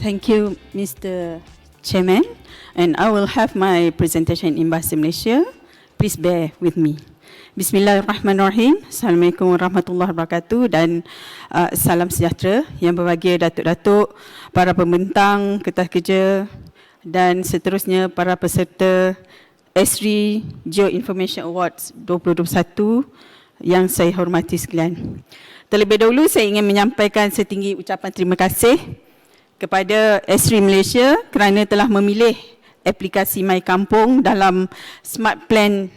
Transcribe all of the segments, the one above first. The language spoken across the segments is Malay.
Thank you, Mr. Chairman. And I will have my presentation in Bahasa Malaysia. Please bear with me. Bismillahirrahmanirrahim. Assalamualaikum warahmatullahi wabarakatuh dan salam sejahtera yang berbahagia datuk-datuk, para pembentang, ketua kerja dan seterusnya para peserta Esri Geo Information Awards 2021 yang saya hormati sekalian. Terlebih dahulu saya ingin menyampaikan setinggi ucapan terima kasih kepada Esri Malaysia kerana telah memilih aplikasi My Kampung dalam Smart Plan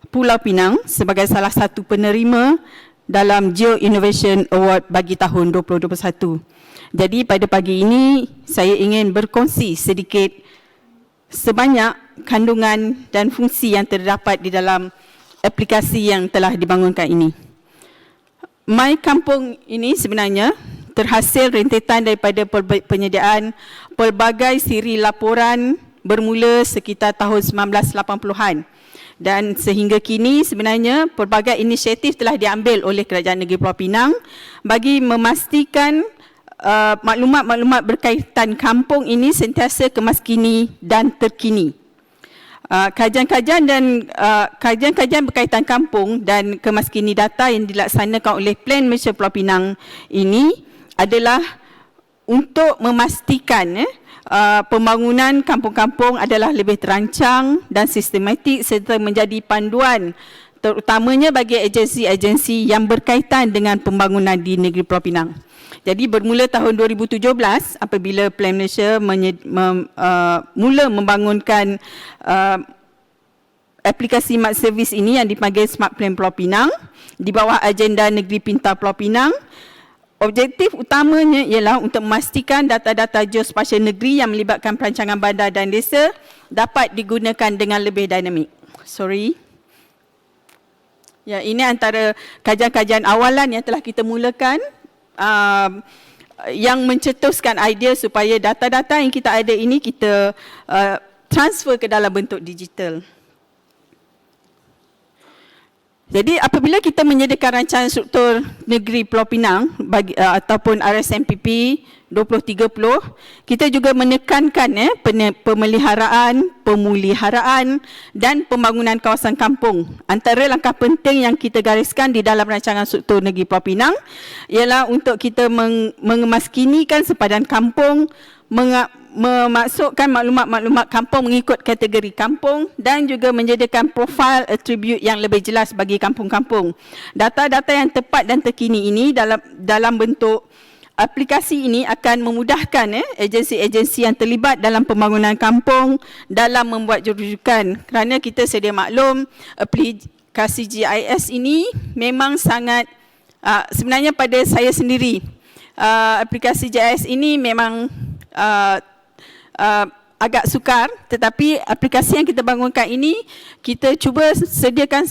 Pulau Pinang sebagai salah satu penerima dalam Geo Innovation Award bagi tahun 2021. Jadi pada pagi ini saya ingin berkongsi sedikit sebanyak kandungan dan fungsi yang terdapat di dalam aplikasi yang telah dibangunkan ini. My Kampung ini sebenarnya terhasil rentetan daripada penyediaan pelbagai siri laporan bermula sekitar tahun 1980-an. Dan sehingga kini sebenarnya pelbagai inisiatif telah diambil oleh Kerajaan Negeri Pulau Pinang bagi memastikan maklumat-maklumat berkaitan kampung ini sentiasa kemaskini dan terkini. Kajian-kajian berkaitan kampung dan kemaskini data yang dilaksanakan oleh Plan Malaysia Pulau Pinang ini adalah untuk memastikan pembangunan kampung-kampung adalah lebih terancang dan sistematik serta menjadi panduan terutamanya bagi agensi-agensi yang berkaitan dengan pembangunan di negeri Pulau Pinang. Jadi bermula tahun 2017 apabila Plan Malaysia mula membangunkan aplikasi Smart Service ini yang dipanggil Smart Plan Pulau Pinang di bawah agenda Negeri Pintar Pulau Pinang. Objektif utamanya ialah untuk memastikan data-data geospasial negeri yang melibatkan perancangan bandar dan desa dapat digunakan dengan lebih dinamik. Ya, ini antara kajian-kajian awalan yang telah kita mulakan yang mencetuskan idea supaya data-data yang kita ada ini kita transfer ke dalam bentuk digital. Jadi apabila kita menyediakan rancangan struktur negeri Pulau Pinang ataupun RSMPP 2030, kita juga menekankan pemeliharaan, pemuliharaan dan pembangunan kawasan kampung. Antara langkah penting yang kita gariskan di dalam rancangan struktur negeri Pulau Pinang ialah untuk kita mengemaskinikan sepadan kampung, memasukkan maklumat-maklumat kampung mengikut kategori kampung dan juga menyediakan profil atribut yang lebih jelas bagi kampung-kampung. Data-data yang tepat dan terkini ini dalam bentuk aplikasi ini akan memudahkan agensi-agensi yang terlibat dalam pembangunan kampung dalam membuat rujukan. Kerana kita sedia maklum aplikasi GIS ini memang sangat sebenarnya pada saya sendiri aplikasi GIS ini memang agak sukar, tetapi aplikasi yang kita bangunkan ini kita cuba sediakan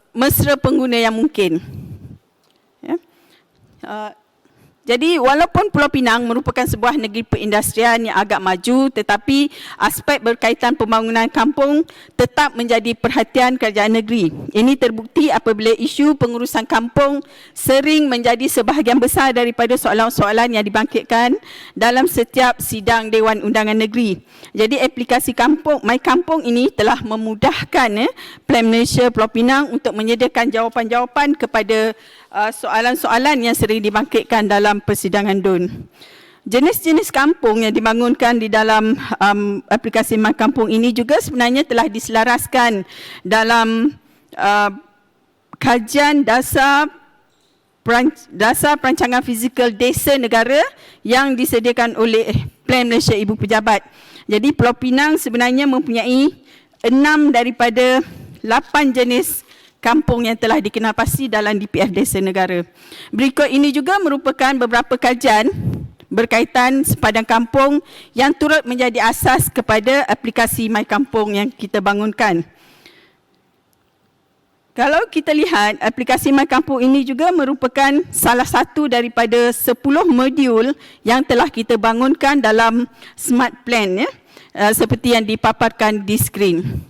mesra pengguna yang mungkin. Ya. Jadi walaupun Pulau Pinang merupakan sebuah negeri perindustrian yang agak maju, tetapi aspek berkaitan pembangunan kampung tetap menjadi perhatian kerajaan negeri. Ini terbukti apabila isu pengurusan kampung sering menjadi sebahagian besar daripada soalan-soalan yang dibangkitkan dalam setiap sidang Dewan Undangan Negeri. Jadi aplikasi My Kampung ini telah memudahkan Plan Malaysia Pulau Pinang untuk menyediakan jawapan-jawapan kepada soalan-soalan yang sering dibangkitkan dalam persidangan DUN. Jenis-jenis kampung yang dibangunkan di dalam aplikasi My Kampung ini juga sebenarnya telah diselaraskan dalam kajian dasar perancangan fizikal desa negara yang disediakan oleh Plan Malaysia Ibu Pejabat. Jadi Pulau Pinang sebenarnya mempunyai 6 daripada 8 jenis kampung yang telah dikenalpasti dalam DPF Desa Negara. Berikut ini juga merupakan beberapa kajian berkaitan sepadan kampung yang turut menjadi asas kepada aplikasi My Kampung yang kita bangunkan. Kalau kita lihat, aplikasi My Kampung ini juga merupakan salah satu daripada 10 modul yang telah kita bangunkan dalam Smart Plan, seperti yang dipaparkan di skrin.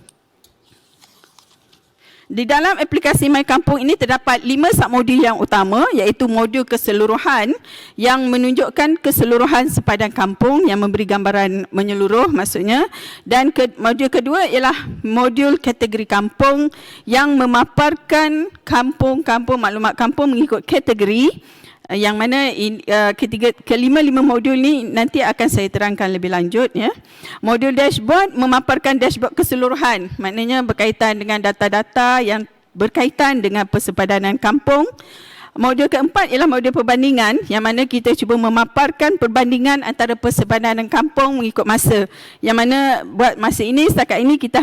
Di dalam aplikasi My Kampung ini terdapat 5 submodul yang utama, iaitu modul keseluruhan yang menunjukkan keseluruhan sepadan kampung yang memberi gambaran menyeluruh maksudnya, dan modul kedua ialah modul kategori kampung yang memaparkan kampung-kampung, maklumat kampung mengikut kategori, yang mana kelima-lima modul ni nanti akan saya terangkan lebih lanjut ya. Modul dashboard memaparkan dashboard keseluruhan, maknanya berkaitan dengan data-data yang berkaitan dengan persepadanan kampung. Modul keempat ialah modul perbandingan, yang mana kita cuba memaparkan perbandingan antara persepadanan kampung mengikut masa. Yang mana buat masa ini, setakat ini kita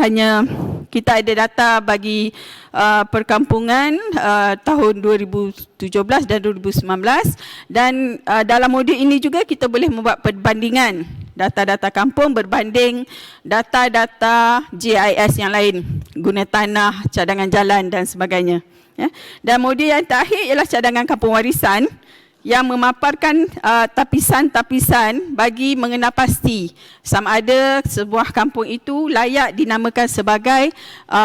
ada data bagi perkampungan tahun 2017 dan 2019, dan dalam modul ini juga kita boleh membuat perbandingan data-data kampung berbanding data-data GIS yang lain, guna tanah, cadangan jalan dan sebagainya. Ya. Dan modul yang terakhir ialah cadangan kampung warisan yang memaparkan tapisan-tapisan bagi mengenal pasti sama ada sebuah kampung itu layak dinamakan sebagai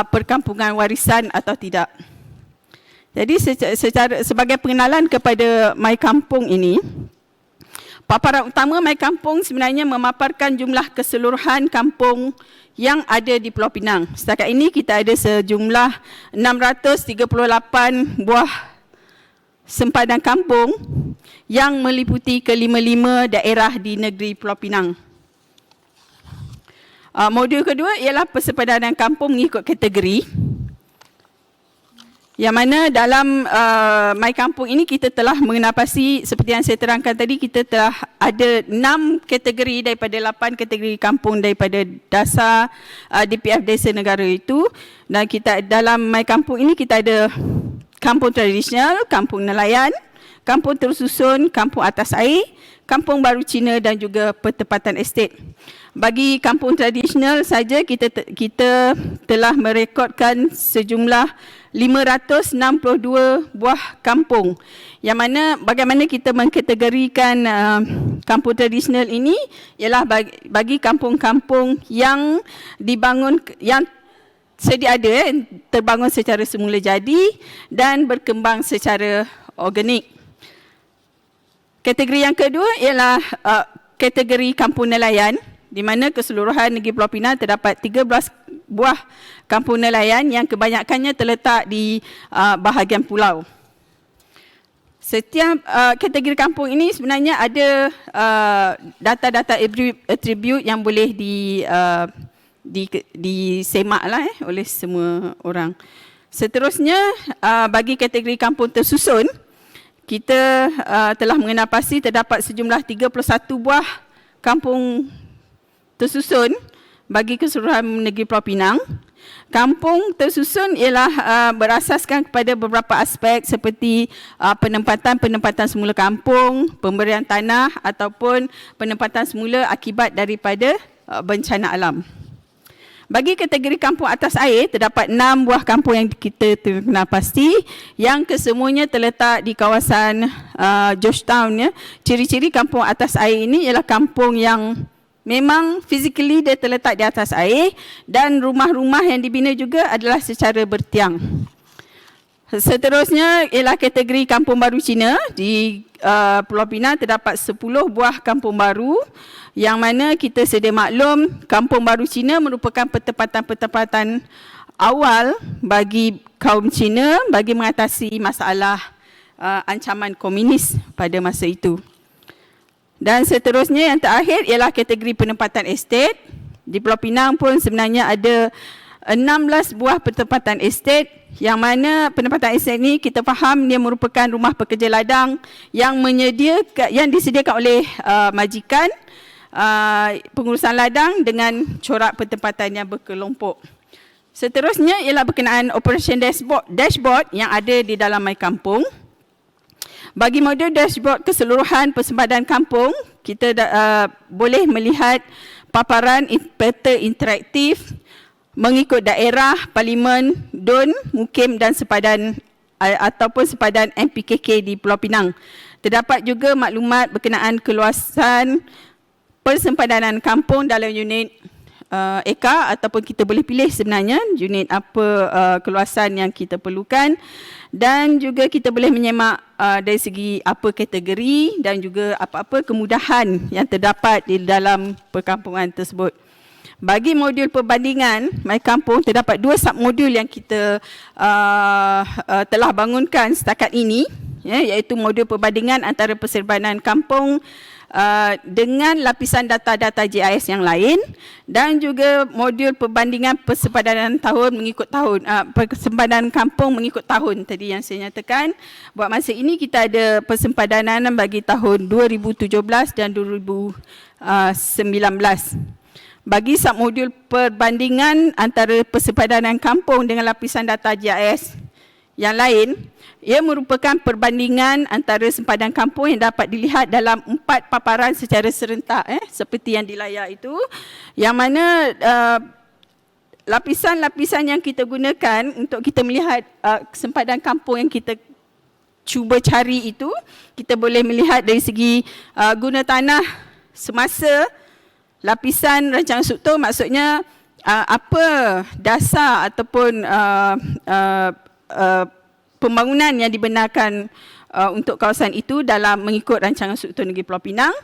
perkampungan warisan atau tidak. Jadi sebagai pengenalan kepada My Kampung ini, paparan utama My Kampung sebenarnya memaparkan jumlah keseluruhan kampung yang ada di Pulau Pinang. Setakat ini kita ada sejumlah 638 buah sempadan kampung yang meliputi kelima-lima daerah di negeri Pulau Pinang. Modul kedua ialah persepadanan kampung mengikut kategori, yang mana dalam My Kampung ini kita telah mengenapasi, seperti yang saya terangkan tadi, kita telah ada 6 kategori daripada 8 kategori kampung daripada dasar DPF Desa Negara itu. Dan kita dalam My Kampung ini kita ada kampung tradisional, kampung nelayan, kampung tersusun, kampung atas air, kampung baru Cina dan juga pertempatan estet. Bagi kampung tradisional saja kita telah merekodkan sejumlah 562 buah kampung, yang mana bagaimana kita mengkategorikan kampung tradisional ini ialah bagi kampung-kampung yang dibangun, yang sedia ada, terbangun secara semula jadi dan berkembang secara organik. Kategori yang kedua ialah kategori kampung nelayan, di mana keseluruhan negeri Pulau Pinang terdapat 13 buah kampung nelayan yang kebanyakannya terletak di bahagian pulau. Setiap kategori kampung ini sebenarnya ada data-data atribut yang boleh disemak lah oleh semua orang. Seterusnya, bagi kategori kampung tersusun, kita telah mengenapasi terdapat sejumlah 31 buah kampung tersusun bagi keseluruhan negeri Pulau Pinang. Kampung tersusun ialah berasaskan kepada beberapa aspek seperti penempatan semula kampung, pemberian tanah ataupun penempatan semula akibat daripada bencana alam. Bagi kategori kampung atas air, terdapat 6 buah kampung yang kita kenal pasti, yang kesemuanya terletak di kawasan Georgetown. Ya. Ciri-ciri kampung atas air ini ialah kampung yang memang physically dia terletak di atas air, dan rumah-rumah yang dibina juga adalah secara bertiang. Seterusnya ialah kategori kampung baru Cina. Di Pulau Pinang terdapat 10 buah kampung baru, yang mana kita sedia maklum kampung baru Cina merupakan pertempatan-pertempatan awal bagi kaum Cina bagi mengatasi masalah ancaman komunis pada masa itu. Dan seterusnya yang terakhir ialah kategori penempatan estet. Di Pulau Pinang pun sebenarnya ada 16 buah penempatan estet, yang mana penempatan estet ini kita faham dia merupakan rumah pekerja ladang yang disediakan oleh majikan pengurusan ladang dengan corak penempatan yang berkelompok. Seterusnya ialah berkenaan operation dashboard yang ada di dalam My Kampung. Bagi modul dashboard keseluruhan persempadan kampung, kita boleh melihat paparan peta interaktif mengikut daerah, parlimen, DUN, mukim dan sepadan ataupun sepadan MPKK di Pulau Pinang. Terdapat juga maklumat berkenaan keluasan persempadanan kampung dalam unit eka ataupun kita boleh pilih sebenarnya unit apa keluasan yang kita perlukan, dan juga kita boleh menyemak dari segi apa kategori dan juga apa-apa kemudahan yang terdapat di dalam perkampungan tersebut. Bagi modul perbandingan My Kampung, terdapat 2 submodul yang kita telah bangunkan setakat ini, iaitu modul perbandingan antara perserbanan kampung dengan lapisan data-data GIS yang lain, dan juga modul perbandingan persempadanan tahun mengikut tahun, persempadanan kampung mengikut tahun tadi yang saya nyatakan. Buat masa ini kita ada persempadanan bagi tahun 2017 dan 2019. Bagi submodul perbandingan antara persempadanan kampung dengan lapisan data GIS yang lain, ia merupakan perbandingan antara sempadan kampung yang dapat dilihat dalam 4 paparan secara serentak, seperti yang di layar itu, yang mana lapisan-lapisan yang kita gunakan untuk kita melihat sempadan kampung yang kita cuba cari itu, kita boleh melihat dari segi guna tanah semasa lapisan rancangan struktur, maksudnya apa dasar ataupun pembangunan yang dibenarkan untuk kawasan itu dalam mengikut rancangan struktur negeri Pulau Pinang.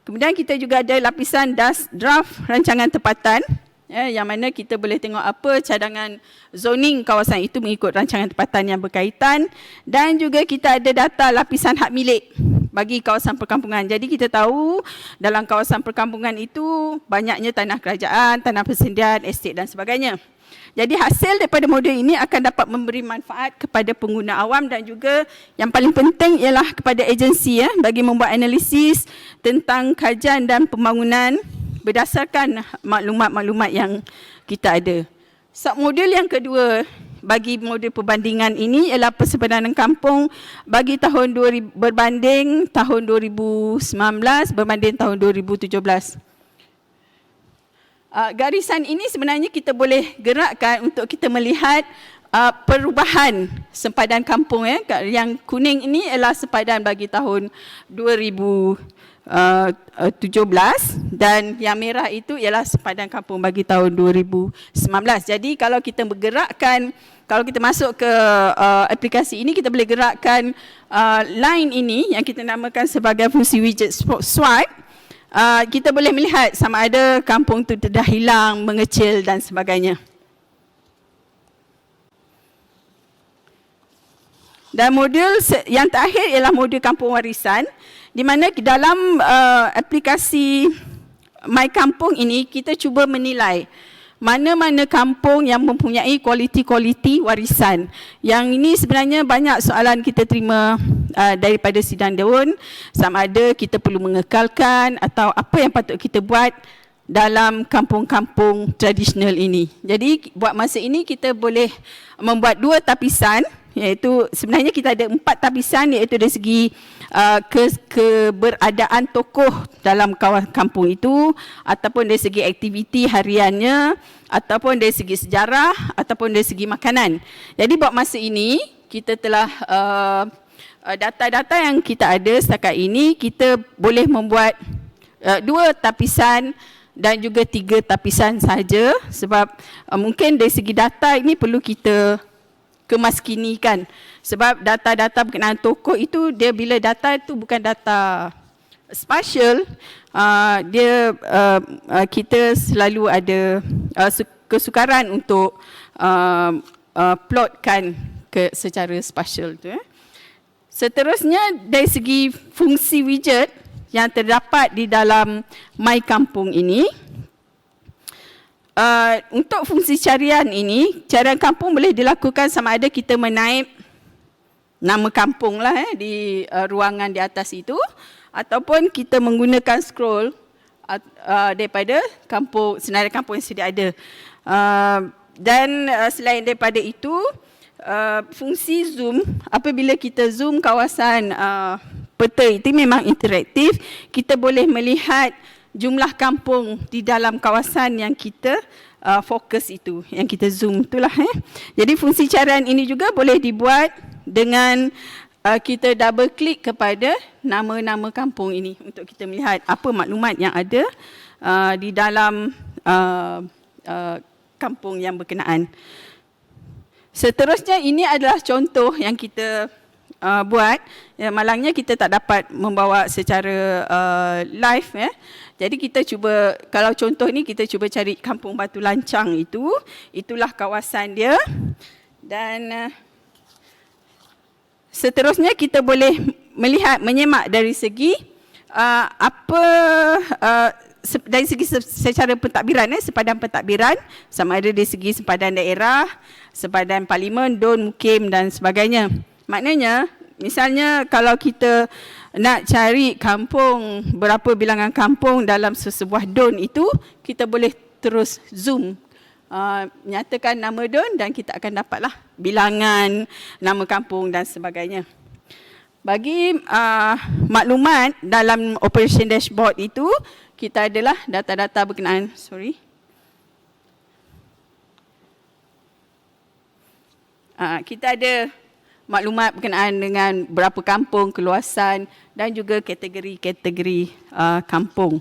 Kemudian kita juga ada lapisan draft rancangan tempatan, yang mana kita boleh tengok apa cadangan zoning kawasan itu mengikut rancangan tempatan yang berkaitan, dan juga kita ada data lapisan hak milik bagi kawasan perkampungan. Jadi kita tahu dalam kawasan perkampungan itu banyaknya tanah kerajaan, tanah persendian, estet dan sebagainya. Jadi hasil daripada modul ini akan dapat memberi manfaat kepada pengguna awam dan juga yang paling penting ialah kepada agensi bagi membuat analisis tentang kajian dan pembangunan berdasarkan maklumat-maklumat yang kita ada. Submodul yang kedua bagi modul perbandingan ini ialah persempadanan kampung bagi tahun 2000 berbanding tahun 2019 berbanding tahun 2017. Garisan ini sebenarnya kita boleh gerakkan untuk kita melihat perubahan sempadan kampung. Yang kuning ini ialah sempadan bagi tahun 2017 dan yang merah itu ialah sempadan kampung bagi tahun 2019. Jadi kalau kita bergerakkan, kalau kita masuk ke aplikasi ini, kita boleh gerakkan line ini yang kita namakan sebagai fungsi widget swipe. Kita boleh melihat sama ada kampung itu dah hilang, mengecil dan sebagainya. Dan modul yang terakhir ialah modul kampung warisan, di mana dalam aplikasi My Kampung ini kita cuba menilai mana-mana kampung yang mempunyai kualiti-kualiti warisan. Yang ini sebenarnya banyak soalan kita terima daripada sidang dewan, sama ada kita perlu mengekalkan atau apa yang patut kita buat dalam kampung-kampung tradisional ini. Jadi buat masa ini kita boleh membuat 2 tapisan, iaitu sebenarnya kita ada 4 tapisan, iaitu dari segi keberadaan tokoh dalam kampung itu, ataupun dari segi aktiviti hariannya, ataupun dari segi sejarah, ataupun dari segi makanan. Jadi buat masa ini kita telah data-data yang kita ada setakat ini, kita boleh membuat 2 tapisan dan juga 3 tapisan saja, sebab mungkin dari segi data ini perlu kita kemaskinikan, sebab data-data berkenaan tokoh itu, dia bila data itu bukan data spatial, kita selalu ada kesukaran untuk plotkan secara spatial tu. Seterusnya dari segi fungsi widget yang terdapat di dalam My Kampung ini, untuk fungsi carian ini, carian kampung boleh dilakukan sama ada kita menaip nama kampung lah di ruangan di atas itu, ataupun kita menggunakan scroll daripada kampung, senarai kampung yang sedia ada. Dan selain daripada itu, fungsi zoom, apabila kita zoom kawasan peta itu memang interaktif, kita boleh melihat jumlah kampung di dalam kawasan yang kita fokus itu, yang kita zoom itulah. Jadi fungsi carian ini juga boleh dibuat dengan kita double klik kepada nama-nama kampung ini untuk kita melihat apa maklumat yang ada di dalam kampung yang berkenaan. Seterusnya, ini adalah contoh yang kita buat. Malangnya kita tak dapat membawa secara live. Jadi kita cuba, kalau contoh ni kita cuba cari Kampung Batu Lancang itu. Itulah kawasan dia. Dan seterusnya kita boleh melihat, menyemak dari segi dari segi secara pentadbiran, sepadan pentadbiran, sama ada dari segi sepadan daerah, sepadan parlimen, DUN, MUKIM dan sebagainya. Maknanya, misalnya kalau kita nak cari kampung, berapa bilangan kampung dalam sesebuah DUN itu, kita boleh terus zoom, nyatakan nama DUN dan kita akan dapatlah bilangan nama kampung dan sebagainya. Bagi maklumat dalam operation dashboard itu, kita adalah data-data berkenaan, kita ada maklumat berkenaan dengan berapa kampung, keluasan dan juga kategori-kategori kampung.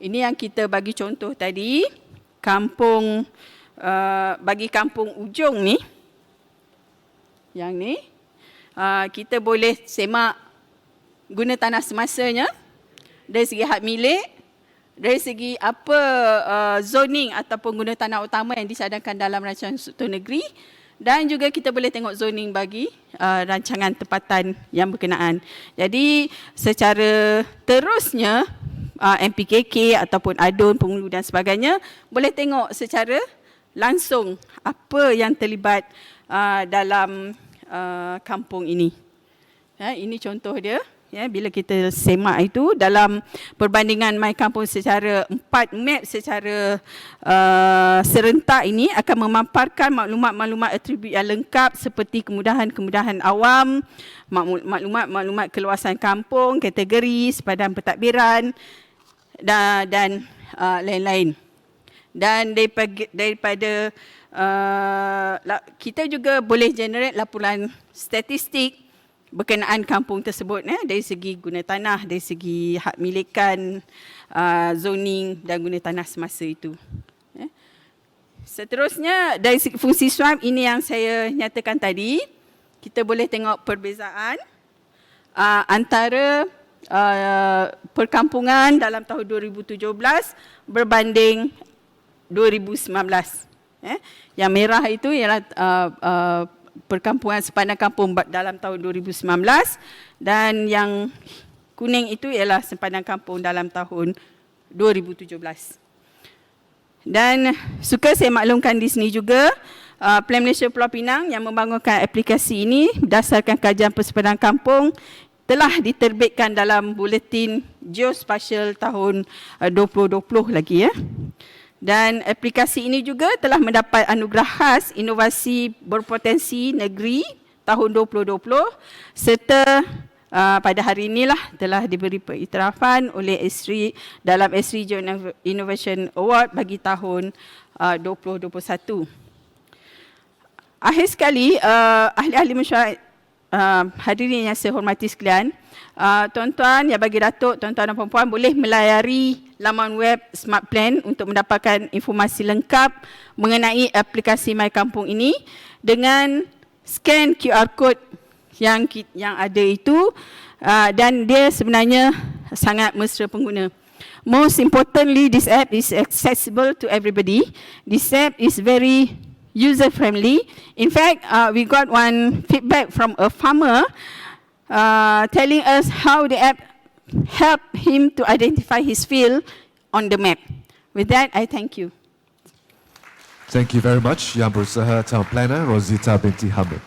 Ini yang kita bagi contoh tadi, kampung, bagi kampung ujung ni, yang ni, kita boleh semak guna tanah semasanya, dari segi hak milik, dari segi apa zoning ataupun guna tanah utama yang disadangkan dalam rancangan struktur negeri, dan juga kita boleh tengok zoning bagi rancangan tempatan yang berkenaan. Jadi secara terusnya MPKK ataupun ADUN, Penghulu dan sebagainya boleh tengok secara langsung apa yang terlibat dalam kampung ini. Ini contoh dia. Bila kita semak itu dalam perbandingan My Kampung secara 4 map secara serentak ini akan memaparkan maklumat-maklumat atribut yang lengkap seperti kemudahan-kemudahan awam, maklumat-maklumat keluasan kampung, kategori, sepadan pentadbiran dan lain-lain. Dan daripada kita juga boleh generate laporan statistik berkenaan kampung tersebut, dari segi guna tanah, dari segi hak milikan, zoning dan guna tanah semasa itu. Seterusnya, dari segi fungsi SWAP, ini yang saya nyatakan tadi, kita boleh tengok perbezaan antara perkampungan dalam tahun 2017 berbanding 2019. Yang merah itu ialah perkampungan sepadan kampung dalam tahun 2019 dan yang kuning itu ialah sepadan kampung dalam tahun 2017. Dan suka saya maklumkan di sini juga Plan Malaysia Pulau Pinang yang membangunkan aplikasi ini berdasarkan kajian persepadan kampung telah diterbitkan dalam buletin Geospatial tahun 2020 lagi . Dan aplikasi ini juga telah mendapat anugerah khas inovasi berpotensi negeri tahun 2020 serta pada hari inilah telah diberi pengiktirafan oleh Esri dalam Esri Innovation Award bagi tahun 2021. Akhir sekali, ahli-ahli mesyuarat, hadirin yang saya hormati sekalian, tuan-tuan yang bagi Datuk, tuan-tuan dan puan-puan boleh melayari laman web Smart Plan untuk mendapatkan informasi lengkap mengenai aplikasi My Kampung ini dengan scan QR code yang ada itu dan dia sebenarnya sangat mesra pengguna. Most importantly, this app is accessible to everybody. This app is very user-friendly. In fact, we got one feedback from a farmer telling us how the app helped him to identify his field on the map. With that, I thank you. Thank you very much, Yang Berusaha Town Planner Rosita binti Hamid.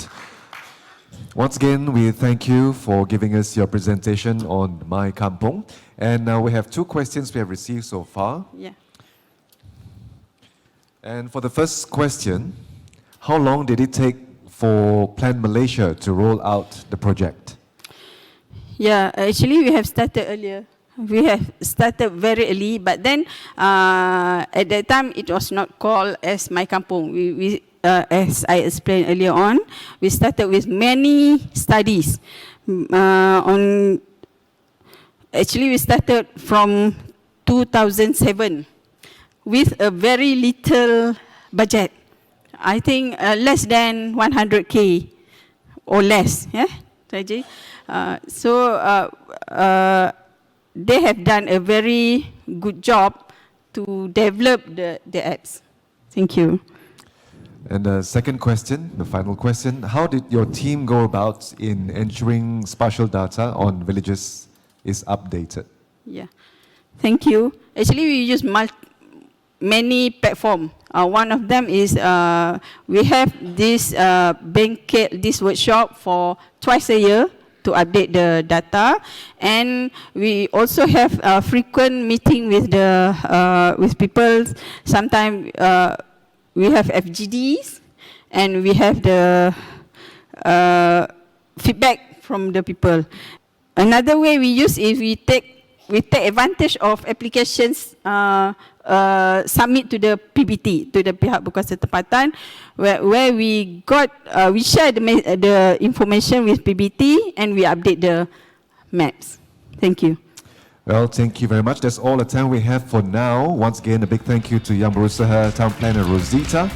Once again, we thank you for giving us your presentation on My Kampung. And now we have 2 questions we have received so far. Yeah. And for the first question, how long did it take for Plan Malaysia to roll out the project? Yeah, actually we have started earlier. We have started very early, but then at that time it was not called as My Kampung. We as I explained earlier on, we started with many studies. Actually we started from 2007. with a very little budget. I think less than 100K or less, yeah, Saji. They have done a very good job to develop the apps. Thank you. And the second question, the final question, how did your team go about in ensuring spatial data on villages is updated? Yeah, thank you. Actually, we use many platforms. One of them is we have this this workshop for twice a year to update the data, and we also have a frequent meeting with with people. Sometimes we have FGDs, and we have the feedback from the people. Another way we use is we take advantage of applications submit to the PBT, to the pihak berkuasa tempatan, where we share the information with PBT and we update the maps. Thank you. Well, thank you very much. That's all the time we have for now. Once again, a big thank you to Yang Berusaha Town Planner Rosita